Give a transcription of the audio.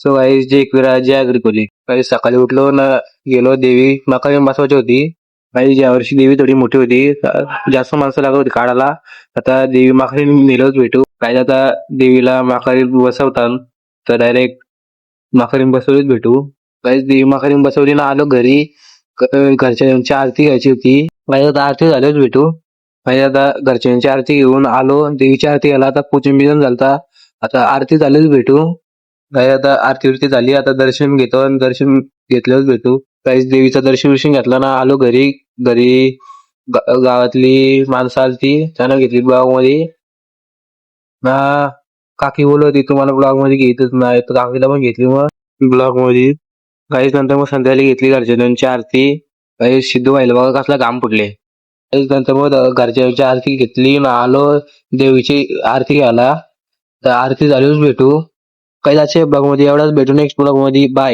So guys जे एकविरा जय अग्रिकोली काही सकाळी उठलो ना गेलो देवी माका बसवायची होती. काही यावर्षी देवी थोडी मोठी होती जास्त माणसं लागत होती काढायला. आता देवी माकडे नेलोच भेटू काय आता देवीला माकडे बसवतात तर डायरेक्ट माकडे बसवलीच भेटू. काही देवी माकडे बसवली ना आलो घरी घरच्यांची आरती घ्यायची होती. काही आता आरती झाल्याच भेटू. काही आता घरच्यांची आरती घेऊन आलो देवीची आरती घ्यायला आता पूजन बिजन झालता. आता आरती झालीच भेटू. काही आता आरती उरती झाली आता दर्शन घेतो आणि दर्शन घेतल्यावर भेटू. काही देवीचं दर्शन विर्शन घेतलं ना आलो घरी. घरी गावातली माणसं आलती त्यानं घेतली ब्लॉग मध्ये ना काकी बोलत होती तुम्हाला ब्लॉग मध्ये घेतच नाही तर काकीला पण घेतली मग ब्लॉग मध्ये. काहीच नंतर मग संध्याकाळी घेतली घरच्यांची आरती. काही सिद्धू व्हायला बघा कसला घाम फुटले. काहीच नंतर मग घरच्यांची आरती घेतली ना आलो देवीची आरती घ्यायला. तर आरती झालीच भेटू. काही जायचे ब्लॉग मध्ये एवढाच भेटू नेक्स्ट ब्लॉग मध्ये बाय.